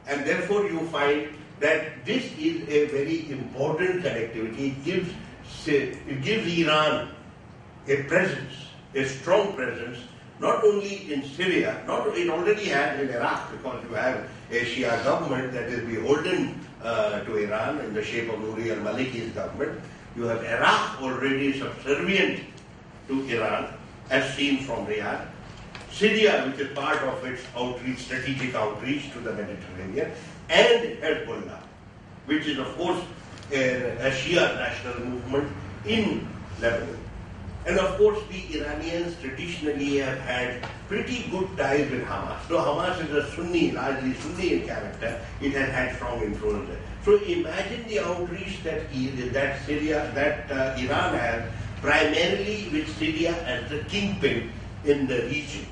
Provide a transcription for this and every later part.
And therefore you find that this is a very important connectivity. It gives Iran a presence, a strong presence, not only in Syria, it already has in Iraq, because you have a Shia government that is beholden to Iran in the shape of Nouri al-Maliki's government. You have Iraq already subservient to Iran, as seen from Riyadh. Syria, which is part of its outreach, strategic outreach to the Mediterranean, and Hezbollah, which is of course a Shia national movement in Lebanon. And of course the Iranians traditionally have had pretty good ties with Hamas. So Hamas is a Sunni, largely Sunni in character. It has had strong influence there. So imagine the outreach that Iran has, primarily with Syria as the kingpin in the region.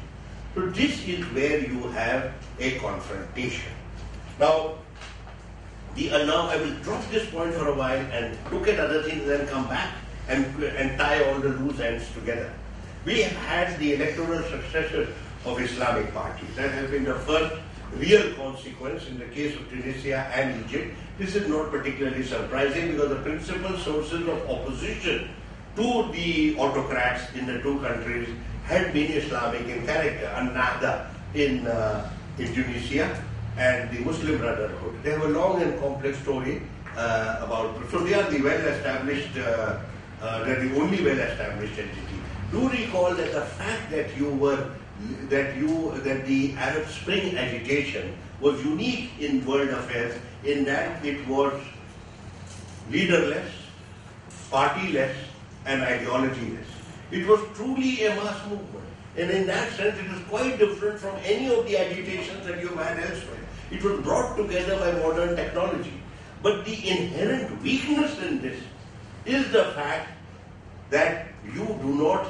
So this is where you have a confrontation. Now I will drop this point for a while and look at other things, then come back and tie all the loose ends together. We have had the electoral successes of Islamic parties. That has been the first real consequence in the case of Tunisia and Egypt. This is not particularly surprising because the principal sources of opposition to the autocrats in the two countries had been Islamic in character. An-Nahda in Tunisia and the Muslim Brotherhood. They have a long and complex story about. So they are the well-established. They're the only well-established entity. Do recall that the fact that the Arab Spring agitation was unique in world affairs in that it was leaderless, partyless, and ideologyless. It was truly a mass movement. And in that sense, it is quite different from any of the agitations that you've had elsewhere. It was brought together by modern technology. But the inherent weakness in this is the fact that you do not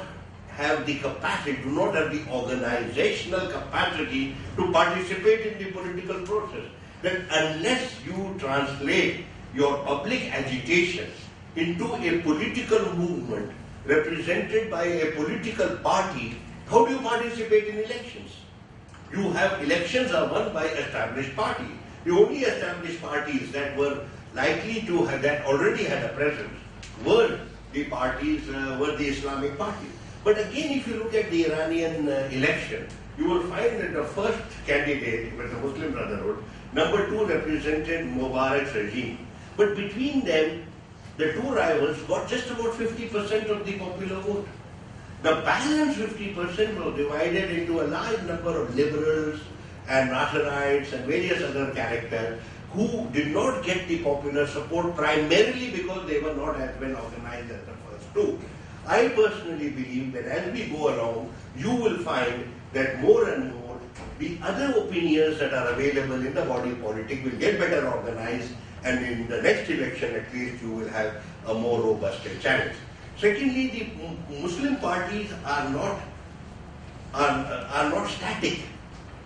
have the capacity, do not have the organizational capacity to participate in the political process. That unless you translate your public agitations into a political movement represented by a political party, how do you participate in elections? You have elections are won by established parties. The only established parties that were likely to have, that already had a presence, were the parties, were the Islamic parties. But again, if you look at the Iranian election, you will find that the first candidate was the Muslim Brotherhood, number two represented Mubarak's regime. But between them, the two rivals got just about 50% of the popular vote. The balance 50% was divided into a large number of liberals and Naserites and various other characters who did not get the popular support primarily because they were not as well organized as the first two. I personally believe that as we go along, you will find that more and more the other opinions that are available in the body politic will get better organized, and in the next election at least you will have a more robust challenge. Secondly, the Muslim parties are not static.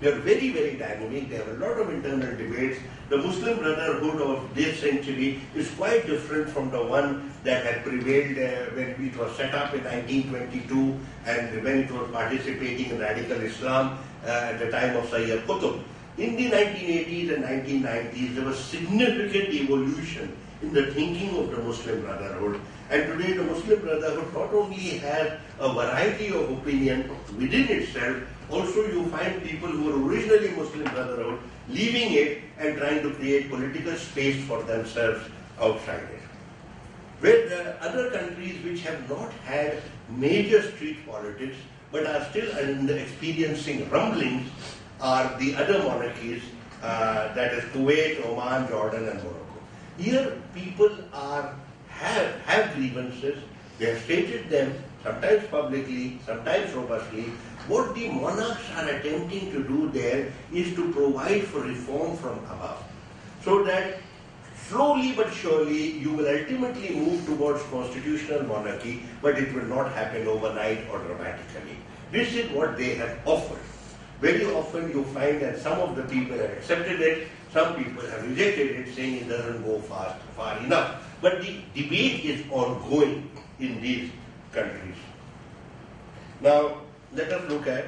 They are very, very dynamic. They have a lot of internal debates. The Muslim Brotherhood of this century is quite different from the one that had prevailed when it was set up in 1922 and when it was participating in radical Islam at the time of Sayyid Qutb. In the 1980s and 1990s, there was significant evolution in the thinking of the Muslim Brotherhood. And today the Muslim Brotherhood not only has a variety of opinion within itself, also you find people who were originally Muslim Brotherhood leaving it and trying to create political space for themselves outside it. Where the other countries which have not had major street politics but are still experiencing rumblings are the other monarchies, that is Kuwait, Oman, Jordan and Morocco. Here people have grievances, they have stated them, sometimes publicly, sometimes robustly. What the monarchs are attempting to do there is to provide for reform from above, so that slowly but surely you will ultimately move towards constitutional monarchy, but it will not happen overnight or dramatically. This is what they have offered. Very often you find that some of the people have accepted it, some people have rejected it, saying it doesn't go far enough. But the debate is ongoing in these countries. Now, let us look at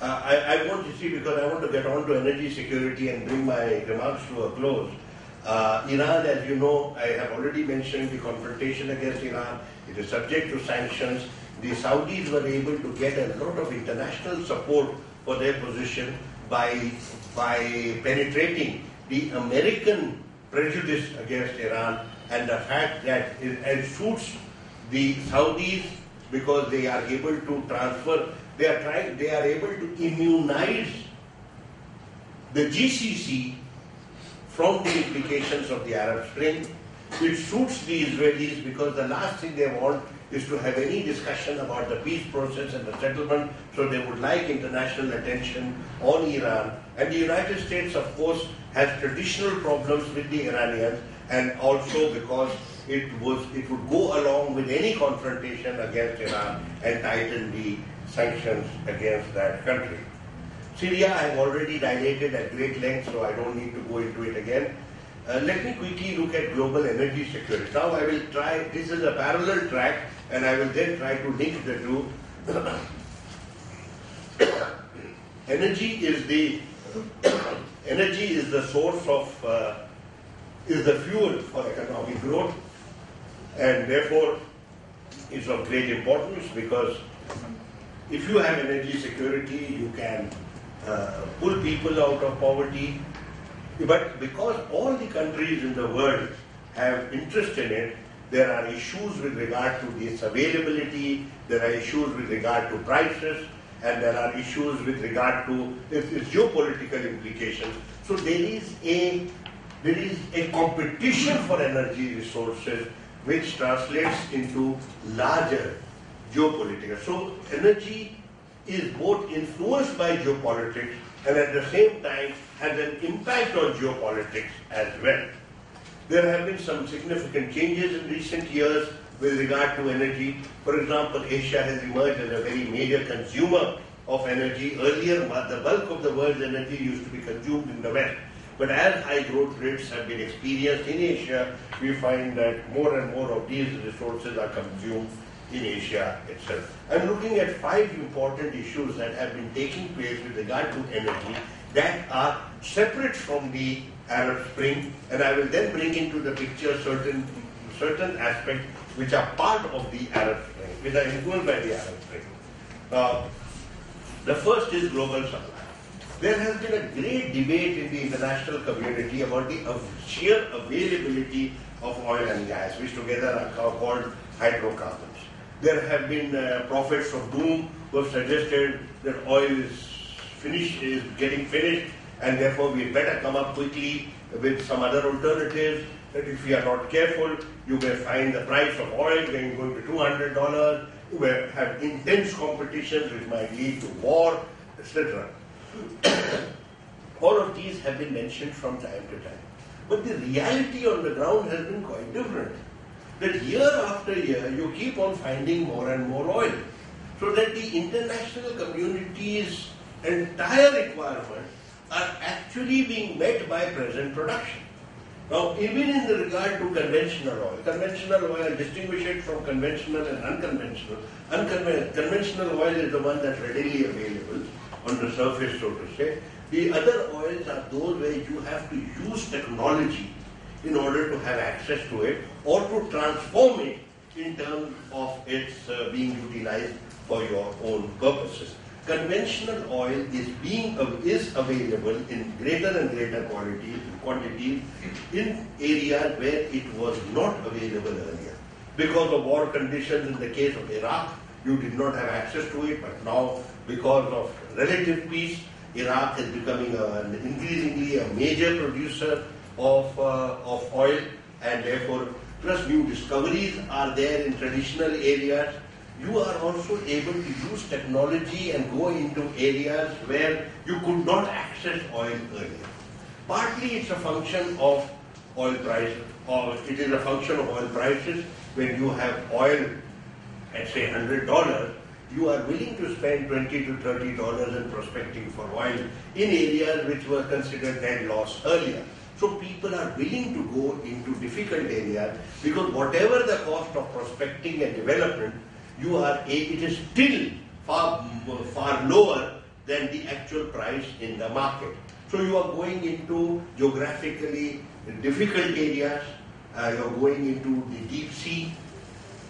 I want to see, because I want to get on to energy security and bring my remarks to a close. Iran, as you know, I have already mentioned the confrontation against Iran. It is subject to sanctions. The Saudis were able to get a lot of international support for their position by penetrating the American prejudice against Iran, and the fact that it suits the Saudis because they are able to transfer, they are able to immunize the GCC from the implications of the Arab Spring. It suits the Israelis because the last thing they want is to have any discussion about the peace process and the settlement, so they would like international attention on Iran. And the United States, of course, has traditional problems with the Iranians, and also because it would go along with any confrontation against Iran and tighten the sanctions against that country. Syria I have already dilated at great length, so I don't need to go into it again. Let me quickly look at global energy security. Now I will try, this is a parallel track, and I will then try to link the two. Energy is the source of, is the fuel for economic growth, and therefore is of great importance, because if you have energy security, you can pull people out of poverty. But because all the countries in the world have interest in it, there are issues with regard to its availability, there are issues with regard to prices, and there are issues with regard to its geopolitical implications. So there is a competition for energy resources which translates into larger geopolitical. So energy is both influenced by geopolitics and at the same time has an impact on geopolitics as well. There have been some significant changes in recent years with regard to energy. For example, Asia has emerged as a very major consumer of energy. Earlier, the bulk of the world's energy used to be consumed in the West. But as high growth rates have been experienced in Asia, we find that more and more of these resources are consumed in Asia itself. I'm looking at 5 important issues that have been taking place with regard to energy that are separate from the Arab Spring, and I will then bring into the picture certain aspects which are part of the Arab Spring, which are influenced by the Arab Spring. The first is global supply. There has been a great debate in the international community about the sheer availability of oil and gas, which together are called hydrocarbons. There have been prophets of doom who have suggested that oil is getting finished, and therefore we better come up quickly with some other alternatives, that if we are not careful, you may find the price of oil going to $200, you may have intense competitions which might lead to war, etc. All of these have been mentioned from time to time. But the reality on the ground has been quite different. That year after year, you keep on finding more and more oil. So that the international community's entire requirements are actually being met by present production. Now, even in regard to conventional oil, distinguish it from conventional and unconventional. Conventional oil is the one that's readily available on the surface, so to say. The other oils are those where you have to use technology in order to have access to it, or to transform it in terms of its being utilized for your own purposes. Conventional oil is available in greater and greater quantities in areas where it was not available earlier. Because of war conditions in the case of Iraq, you did not have access to it, but now because of relative peace, Iraq is becoming increasingly a major producer of oil, and therefore, plus new discoveries are there in traditional areas. You are also able to use technology and go into areas where you could not access oil earlier. Partly it's a function of oil prices, or it is a function of oil prices. When you have oil at say $100, you are willing to spend $20 to $30 in prospecting for oil in areas which were considered dead loss earlier. So people are willing to go into difficult areas because whatever the cost of prospecting and development, it is still far lower than the actual price in the market. So you are going into geographically difficult areas, you are going into the deep sea,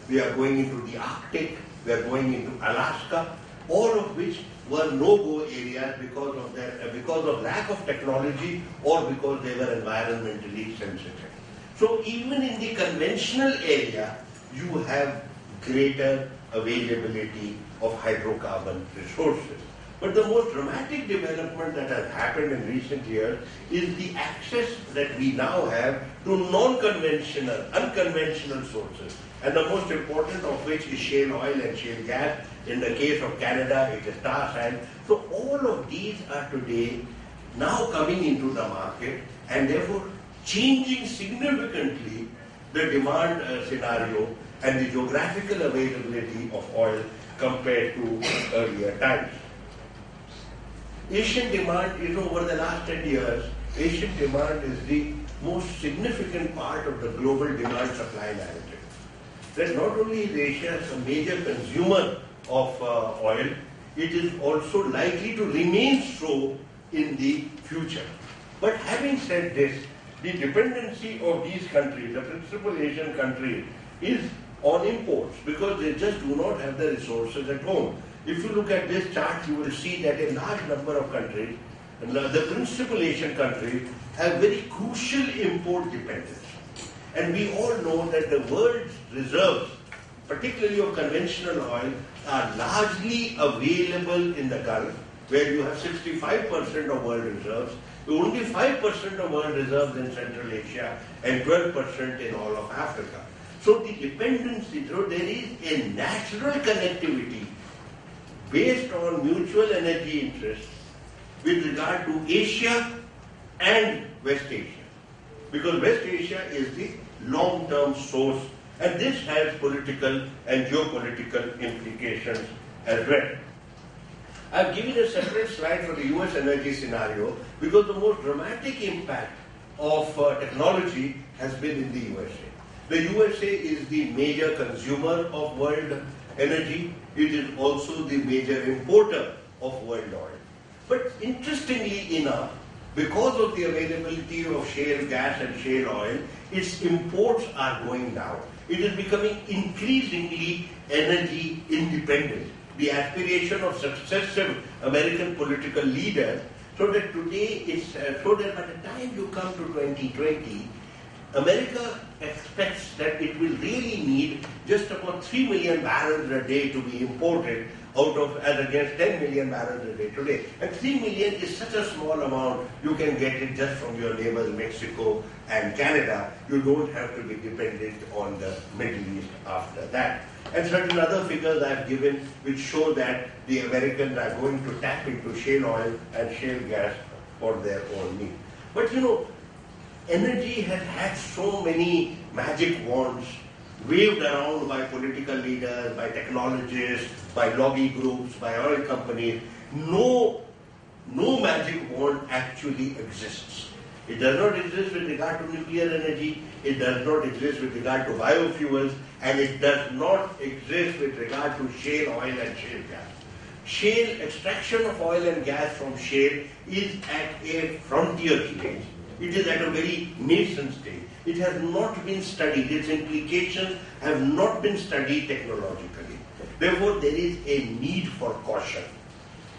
we are going into the Arctic, we are going into Alaska, all of which were no-go areas because of lack of technology or because they were environmentally sensitive. So even in the conventional area, you have greater availability of hydrocarbon resources. But the most dramatic development that has happened in recent years is the access that we now have to non-conventional, unconventional sources. And the most important of which is shale oil and shale gas. In the case of Canada, it is tar sand. So all of these are today now coming into the market and therefore changing significantly the demand scenario and the geographical availability of oil compared to earlier times. Asian demand is over the last 10 years, Asian demand is the most significant part of the global demand-supply narrative. That not only is Asia a major consumer of oil, it is also likely to remain so in the future. But having said this, the dependency of these countries, the principal Asian countries, is on imports because they just do not have the resources at home. If you look at this chart, you will see that a large number of countries, the principal Asian countries, have very crucial import dependence. And we all know that the world's reserves, particularly of conventional oil, are largely available in the Gulf, where you have 65% of world reserves, only 5% of world reserves in Central Asia, and 12% in all of Africa. So the dependency, so there is a natural connectivity based on mutual energy interests with regard to Asia and West Asia. Because West Asia is the long-term source, and this has political and geopolitical implications as well. I've given a separate slide for the US energy scenario because the most dramatic impact of technology has been in the USA. The USA is the major consumer of world energy. It is also the major importer of world oil. But interestingly enough, because of the availability of shale gas and shale oil, its imports are going down. It is becoming increasingly energy independent. The aspiration of successive American political leaders, so that today so that by the time you come to 2020, America expects that it will really need just about 3 million barrels a day to be imported out of, as against 10 million barrels a day today. And 3 million is such a small amount, you can get it just from your neighbors Mexico and Canada. You don't have to be dependent on the Middle East after that. And certain other figures I've given which show that the Americans are going to tap into shale oil and shale gas for their own needs. But you know, energy has had so many magic wands waved around by political leaders, by technologists, by lobby groups, by oil companies. No magic wand actually exists. It does not exist with regard to nuclear energy, it does not exist with regard to biofuels, and it does not exist with regard to shale oil and shale gas. Shale extraction of oil and gas from shale is at a frontier stage. It is at a very nascent stage. It has not been studied. Its implications have not been studied technologically. Therefore, there is a need for caution.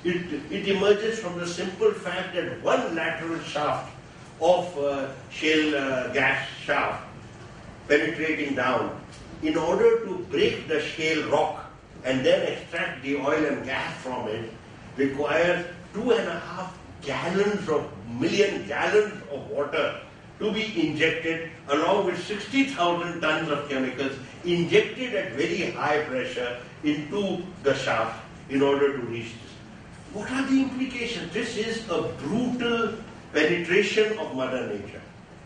It emerges from the simple fact that one lateral shaft of shale gas shaft penetrating down, in order to break the shale rock and then extract the oil and gas from it, requires 2.5 million gallons of water to be injected, along with 60,000 tons of chemicals injected at very high pressure into the shaft in order to reach this. What are the implications? This is a brutal penetration of Mother Nature.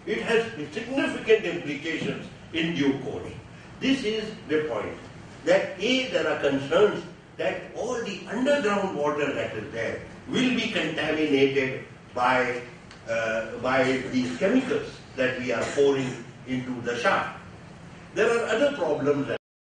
It has significant implications in due course. This is the point, that there are concerns that all the underground water that is there will be contaminated by these chemicals that we are pouring into the shaft. There are other problems